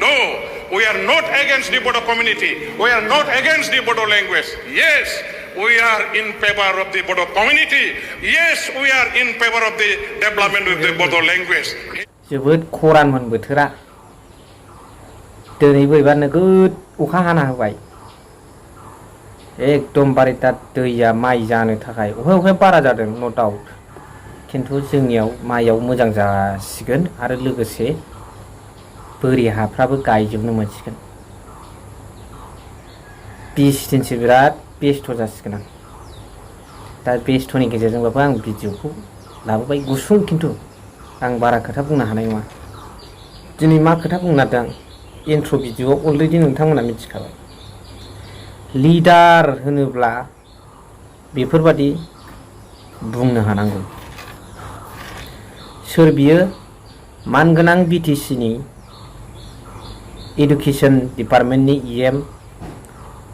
no, we are not against the Bodo community. We are not against the Bodo language. Yes, we are in favor of the Bodo community. Yes, we are in favor of the development of the Bodo language. जोबोद खरानमोन बोथोरा दिनै बोरैबा नोगोद अखा हाना होबाय एकदमबारे दा दैया माइ जानो थाखाय अखाया बारा जादों नो डाउट खिन्थु जोंनियाव माइयाव मोजां जासिगोन आरो लोगोसे बोरि हाफ्राबो गायजोबनो मोनसिगोन 20 दिनसो बिराद बेस्थ' जासिगोन आं दा बेस्थ'नि गेजेरजोंबाबो आं भिडिअखौ लाबोबाय गुसुं खिन्थु आं बारा खोथा बुंनो हानाय नङा दिनै मा खोथा बुंनो नागिरदों आं इन्ट्र' भिडिअआव अलरेडि नोंथांमोना मिथिखाबाय लिडार होनोब्ला बेफोरबादि बुंनो हानांगौ सोर बियो मानगोनां बिटिसिनि एडुकेशन डिपार्टमेन्टनि इएम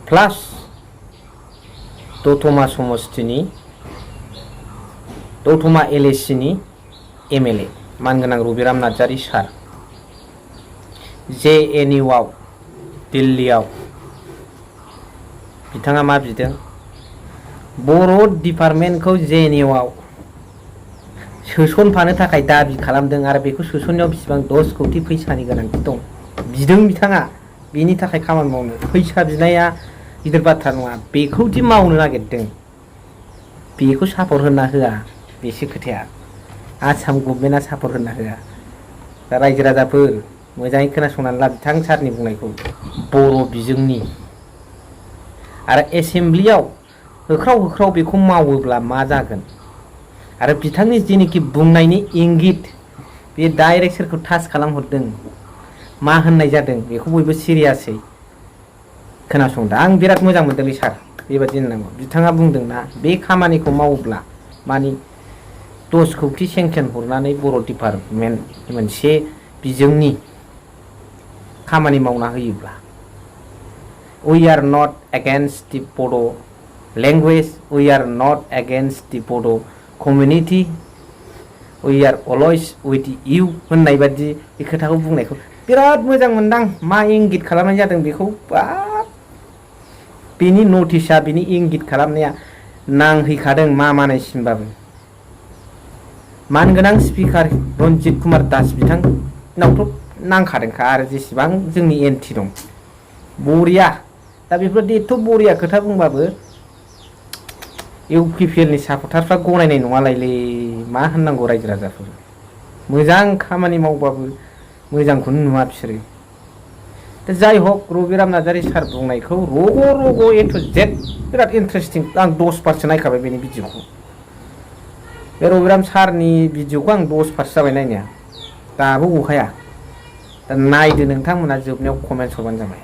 प्लास दतमा समस्तिनि दतमा एलएसिनि एमएलए मानगोनां रबिराम नार्जारी सार जेएनइउआव दिल्लीआव बिथाङा मा बिदों बर' डिपार्टमेन्टखौ जेएनइउआव सोसनफानो थाखाय दाबि खालामदों आरो बेखौ सोसननायाव बेसेबां 10 कोटि फैसानि गोनांथि दं बिदों बिथाङा बेनि थाखाय खामानि मावनो फैसा बिनाया गिदिर बाथ्रा नङा बेखौ दि मावनो नागिरदों बेखौ सापर्ट होना होआ बेसो खोथाया आसाम गभर्नमेन्टआ सापर्ट होना होआ दा रायजो राजाफोर मोजाङै खोनासंनानै ला बिथां सारनि बुंनायखौ बर' बिजोंनि आरो एसेम्ब्लियाव होख्राव बेखौ मावोब्ला मा जागोन आरो बिथांनि जेनोखि बुंनायनि इंगित बे डाइरेक्ट सोरखौ टाच खालामहरदों मा होननाय जादों बेखौ बयबो सिरियासै खोनासंदा आं बिराद मोजां मोनदोंलै सार बेबादि होननांगौ बिथाङा बुंदोंना बे खामानिखौ मावोब्ला मानि 10 कोटि सेंसन हरनानै बर' डिपार्टमेन्ट मोनसे बिजोंनि खामानि मावना होयोब्ला we are not against the Bodo language we are not against the Bodo community we are always with you होननाय बादि बे खोथाखौ बुंनायखौ बिराद मोजां मोनदां मा इंगित खालामनाय जादों बेखौ बाब बेनि नटिसआ बेनि इंगित खालामनाया नांहैखादों मा मानायसिमबाबो मानगोनां स्पिकार रन्जित कुमार दास बिथांनावथ' नांखादोंखा आरो जेसेबां जोंनि एन्टि दं बरिया दा बेफोरबायदि एथ' बरिया खोथा बुंबाबो इउपिपिएलनि सापर्टारफ्रा गनायनाय नङालायलै मा होननांगौ रायजो राजाफोर मोजां खामानि मावबाबो मोजांखौनो नुवा बिसोरो दा जाय हक रबिराम नार्जारी सार बुंनायखौ रग' ए टु जेड बिराद इन्टारेस्टिं आं 10 नायखाबाय बेनि भिडिअखौ बे रबिराम सारनि भिडिअखौ आं 10 जाबाय नायनाया दाबो गखाया दा नायदो नोंथांमोना जोबनायाव कमेन्ट हरबानो जाबाय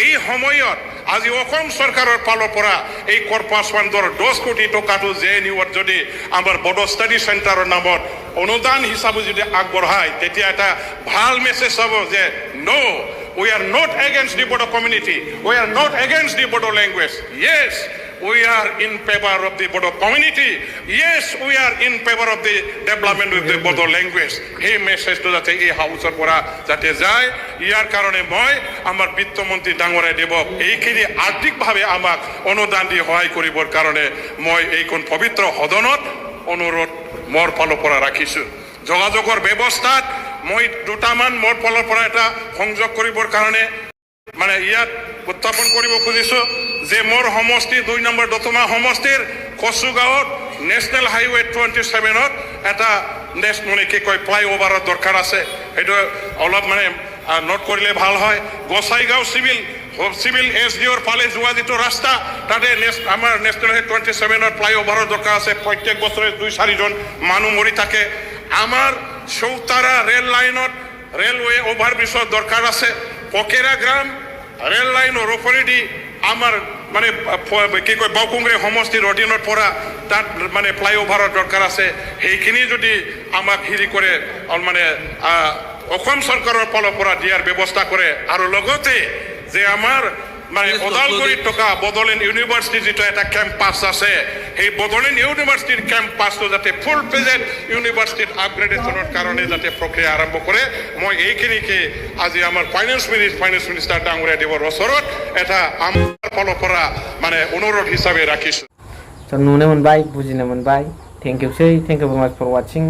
এই সময়ত আজি অসম চৰকাৰৰ ফালৰ পৰা এই কৰ্পাছ ফাণ্ডৰ 10 কোটি টকাটো জেএনইউত যদি আমাৰ বড়ো ষ্টাডি চেণ্টাৰৰ নামত অনুদান হিচাপে যদি আগবঢ়ায় তেতিয়া এটা ভাল মেছেজ হ'ব যে no we are not against the Bodo community we are not against the Bodo language yes we are in favor of the Bodo community yes we are in favor of the development of the Bodo language এই মেছেজটো যাতে এই হাউচৰ পৰা যাতে যায় ইয়াৰ কাৰণে মই আমাৰ বিত্তমন্ত্ৰী ডাঙৰীয়া দেৱক এইখিনি আৰ্থিকভাৱে আমাক অনুদান দি সহায় কৰিবৰ কাৰণে মই এইখন পবিত্ৰ সদনত অনুৰোধ মোৰ ফালৰ পৰা ৰাখিছোঁ যোগাযোগৰ ব্যৱস্থাত মই দুটামান মোৰ ফালৰ পৰা এটা সংযোগ কৰিবৰ কাৰণে মানে ইয়াত উত্থাপন কৰিব খুজিছোঁ যে মোৰ সমষ্টি 2 নম্বৰ দতমা সমষ্টিৰ কচুগাঁৱত নেশ্যনেল হাইৱে 27ত এটা মানে কি কয় ফ্লাইঅভাৰৰ দৰকাৰ আছে সেইটো অলপ মানে নোট কৰিলে ভাল হয় গোসাইগাঁও চিভিল এছডিঅ'ৰ ফালে যোৱা যিটো ৰাস্তা তাতে আমাৰ নেশ্যনেল হাইৱে 27ত ফ্লাইঅভাৰৰ দৰকাৰ আছে প্ৰত্যেক বছৰে 2-4 জন মানুহ মৰি থাকে আমাৰ চৌতাৰা ৰেল লাইনত ৰেলৱে অভাৰব্ৰিজৰ দৰকাৰ আছে পকেৰা গ্ৰাম ৰেল লাইনৰ ওপৰেদি আমাৰ মানে কি কয় বাউকুংৰে সমষ্টিৰ অধীনত পৰা তাত মানে ফ্লাইঅভাৰৰ দৰকাৰ আছে সেইখিনি যদি আমাক হেৰি কৰে মানে অসম চৰকাৰৰ ফালৰ পৰা দিয়াৰ ব্যৱস্থা কৰে আৰু লগতে যে আমাৰ মানে ওদালগুৰিত থকা বড়োলেণ্ড ইউনিভাৰ্চিটি যিটো এটা কেম্পাছ আছে সেই বড়োলেণ্ড ইউনিভাৰ্চিটিৰ কেম্পাছটো যাতে ফুল প্ৰেজেণ্ট ইউনিভাৰ্চিটিত আপগ্ৰেডেশ্যনৰ কাৰণে যাতে প্ৰক্ৰিয়া আৰম্ভ কৰে মই এইখিনিকে আজি আমাৰ ফাইনেন্স মিনিষ্টাৰ ডাঙৰীয়া দেৱৰ ওচৰত এটা আমাৰ ফালৰ পৰা মানে অনুৰোধ হিচাপে ৰাখিছোঁ नुनो मोनबाय बुजिनो मोनबाय थेंक इउ सै थेंक इउ भेरि माच फर वाचिं